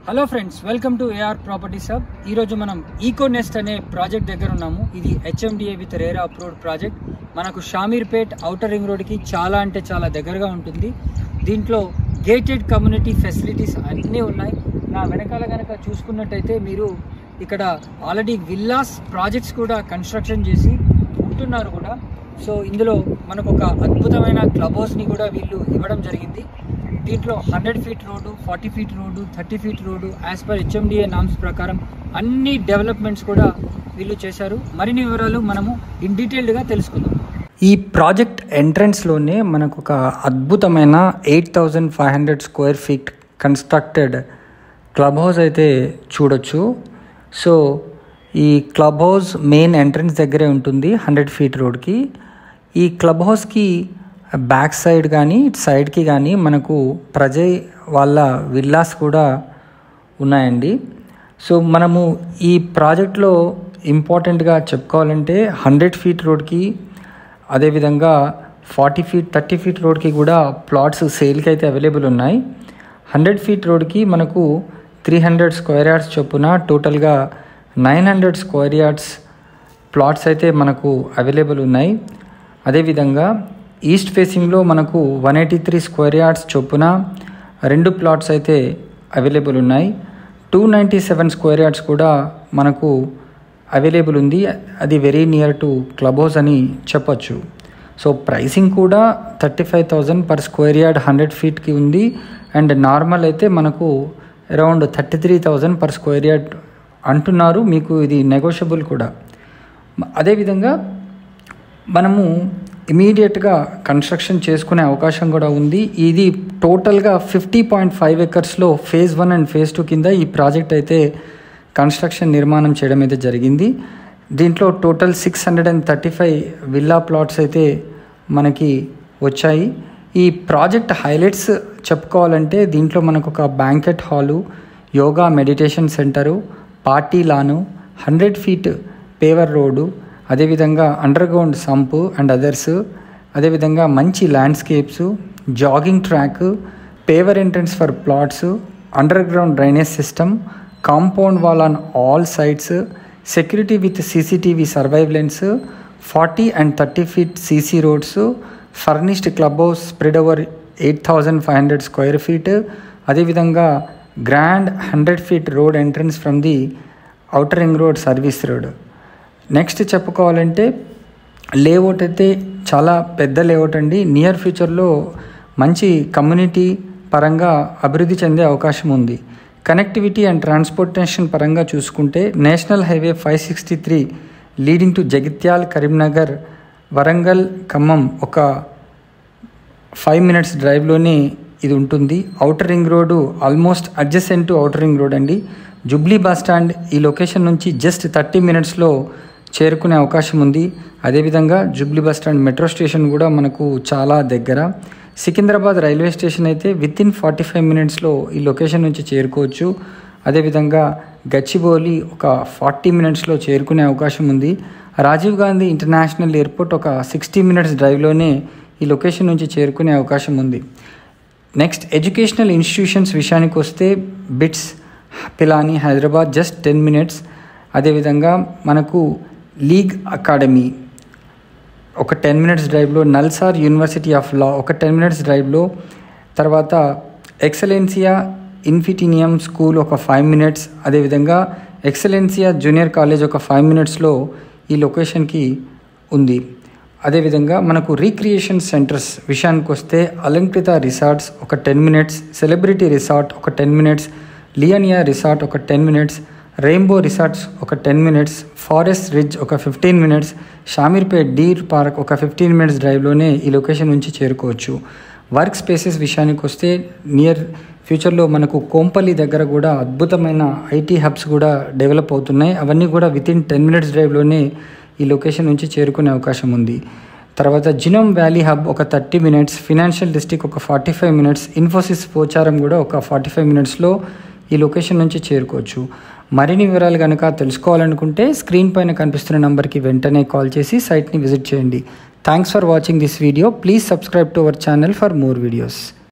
Hello friends, welcome to AR properties hub. ఈరోజు మనం Econest అనే ప్రాజెక్ట్ దగ్గర ఉన్నాము. ఇది HMDA with RERA approved project. మనకు షామీర్పేట్ ఔటర్ రింగ్ రోడ్కి చాలా అంటే చాలా దగ్గరగా ఉంటుంది. దీంట్లో గేటెడ్ కమ్యూనిటీ ఫెసిలిటీస్ అన్నీ ఉన్నాయి. నా వెనకాల కనుక చూసుకున్నట్టయితే మీరు ఇక్కడ ఆల్రెడీ విల్లాస్ ప్రాజెక్ట్స్ కూడా కన్స్ట్రక్షన్ చేసి ఉంటున్నారు కూడా. సో ఇందులో మనకు ఒక అద్భుతమైన క్లబ్ హౌస్ని కూడా వీళ్ళు ఇవ్వడం జరిగింది. దీంట్లో 100 feet road, 40 feet road, 30 feet road as per HMDA norms ప్రకారం అన్ని డెవలప్మెంట్స్ కూడా వీళ్ళు చేశారు. మరిన్ని వివరాలు మనము ఇన్ డీటెయిల్డ్గా తెలుసుకుందాం. ఈ ప్రాజెక్ట్ ఎంట్రన్స్లోనే మనకు ఒక అద్భుతమైన 8500 square feet constructed club house అయితే చూడొచ్చు. సో ఈ క్లబ్ హౌస్ మెయిన్ ఎంట్రన్స్ దగ్గరే ఉంటుంది 100 ఫీట్ రోడ్కి. ఈ క్లబ్ హౌస్కి బ్యాక్ సైడ్ కానీ ఇటు సైడ్కి కానీ మనకు ప్రజయ్ వాళ్ళ విల్లాస్ కూడా ఉన్నాయండి. సో మనము ఈ ప్రాజెక్ట్లో ఇంపార్టెంట్గా చెప్పుకోవాలంటే 100 ఫీట్ రోడ్కి అదేవిధంగా 40 ఫీట్ 30 ఫీట్ రోడ్కి కూడా ప్లాట్స్ సేల్కి అయితే అవైలబుల్ ఉన్నాయి. 100 ఫీట్ రోడ్కి మనకు 300 స్క్వేర్ యార్డ్స్ చొప్పున టోటల్గా 900 స్క్వేర్ యార్డ్స్ ప్లాట్స్ అయితే మనకు అవైలబుల్ ఉన్నాయి. అదేవిధంగా ఈస్ట్ ఫేసింగ్లో మనకు 183 స్క్వేర్ యార్డ్స్ చొప్పున 2 ప్లాట్స్ అయితే అవైలబుల్ ఉన్నాయి. 297 స్క్వేర్ యార్డ్స్ కూడా మనకు అవైలబుల్ ఉంది. అది very near to club house అని చెప్పొచ్చు. సో ప్రైసింగ్ కూడా 35,000 పర్ స్క్వేర్ యార్డ్ 100 ఫీట్కి ఉంది. అండ్ నార్మల్ అయితే మనకు అరౌండ్ 33,000 పర్ స్క్వేర్ యార్డ్ అంటున్నారు. మీకు ఇది నెగోషియబుల్ కూడా. అదేవిధంగా మనము ఇమీడియట్గా కన్స్ట్రక్షన్ చేసుకునే అవకాశం కూడా ఉంది. ఇది టోటల్గా 50.5 ఎకర్స్లో ఫేజ్ 1 అండ్ ఫేజ్ 2 కింద ఈ ప్రాజెక్ట్ అయితే కన్స్ట్రక్షన్ నిర్మాణం చేయడం అయితే జరిగింది. దీంట్లో టోటల్ 635 విల్లా ప్లాట్స్ అయితే మనకి వచ్చాయి. ఈ ప్రాజెక్ట్ హైలైట్స్ చెప్పుకోవాలంటే దీంట్లో మనకు ఒక banquet hall, yoga meditation centre, party lawn, 100 feet paver road, అదేవిధంగా అండర్గ్రౌండ్ సంపు అండ్ అదర్స్, అదేవిధంగా మంచి landscapes, jogging track, paver entrance for plots, underground drainage system, compound wall on all sides, security with CCTV surveillance, 40 and 30 feet CC roads, furnished club house spread over 8500 square feet, అదేవిధంగా grand 100 feet road entrance from the outer ring road service road. Next చెప్పుకోవాలంటే layout అయితే చాలా పెద్ద layout అండి. Near ఫ్యూచర్లో మంచి community పరంగా అభివృద్ధి చెందే అవకాశం ఉంది. కనెక్టివిటీ అండ్ ట్రాన్స్పోర్టేషన్ పరంగా చూసుకుంటే national highway 563 leading to Jagtial, Karimnagar, Warangal, Khammam ఒక 5 మినిట్స్ డ్రైవ్లోనే ఇది ఉంటుంది. Outer ring road almost adjacent to outer ring road అండి. జూబ్లీ బస్ స్టాండ్ ఈ లొకేషన్ నుంచి జస్ట్ 30 మినిట్స్లో చేరుకునే అవకాశం ఉంది. అదేవిధంగా Jubilee bus stand metro station కూడా మనకు చాలా దగ్గర. సికింద్రాబాద్ రైల్వే స్టేషన్ అయితే వితిన్ 45 మినిట్స్లో ఈ లొకేషన్ నుంచి చేరుకోవచ్చు. అదేవిధంగా గచ్చిబౌలి ఒక 40 మినిట్స్లో చేరుకునే అవకాశం ఉంది. రాజీవ్ గాంధీ ఇంటర్నేషనల్ ఎయిర్పోర్ట్ ఒక 60 మినిట్స్ డ్రైవ్లోనే ఈ లొకేషన్ నుంచి చేరుకునే అవకాశం ఉంది. నెక్స్ట్ ఎడ్యుకేషనల్ ఇన్స్టిట్యూషన్స్ విషయానికి వస్తే bits Pilani Hyderabad just 10 minutes. అదేవిధంగా మనకు లీగ్ అకాడమీ ఒక 10 మినిట్స్ డ్రైవ్లో, నల్సార్ యూనివర్సిటీ ఆఫ్ లా ఒక 10 మినిట్స్ డ్రైవ్లో, తర్వాత ఎక్సలెన్సియా ఇన్ఫిటీనియం స్కూల్ ఒక 5 మినిట్స్, అదేవిధంగా ఎక్సలెన్సియా జూనియర్ కాలేజ్ ఒక 5 మినిట్స్లో ఈ లొకేషన్కి ఉంది. అదేవిధంగా మనకు రీక్రియేషన్ సెంటర్స్ విషయానికి వస్తే అలంకృత రిసార్ట్స్ ఒక 10 మినిట్స్, సెలబ్రిటీ రిసార్ట్ ఒక 10 మినిట్స్, లియోనియా రిసార్ట్ ఒక 10 మినిట్స్, రెయిన్బో రిసార్ట్స్ ఒక 10 మినిట్స్, ఫారెస్ట్ రిడ్జ్ ఒక 15 మినిట్స్, షామీర్పేట్ డీర్ పార్క్ ఒక 15 మినిట్స్ డ్రైవ్లోనే ఈ లొకేషన్ నుంచి చేరుకోవచ్చు. వర్క్ స్పేసెస్ విషయానికి వస్తే నియర్ ఫ్యూచర్లో మనకు కోంపల్లి దగ్గర కూడా అద్భుతమైన ఐటీ హబ్స్ కూడా డెవలప్ అవుతున్నాయి. అవన్నీ కూడా వితిన్ 10 మినిట్స్ డ్రైవ్లోనే ఈ లొకేషన్ నుంచి చేరుకునే అవకాశం ఉంది. తర్వాత జినోమ్ వ్యాలీ హబ్ ఒక 30 మినిట్స్, ఫినాన్షియల్ డిస్ట్రిక్ట్ ఒక 45 మినిట్స్, ఇన్ఫోసిస్ పోచారం కూడా ఒక 45 మినిట్స్లో ఈ లొకేషన్ నుంచి చేరుకోవచ్చు. మరిన్ని వివరాలు కనుక తెలుసుకోవాలనుకుంటే స్క్రీన్ పైన కనిపిస్తున్న నెంబర్కి వెంటనే కాల్ చేసి సైట్ని విజిట్ చేయండి. Thanks for watching this video. Please subscribe to our channel for more videos.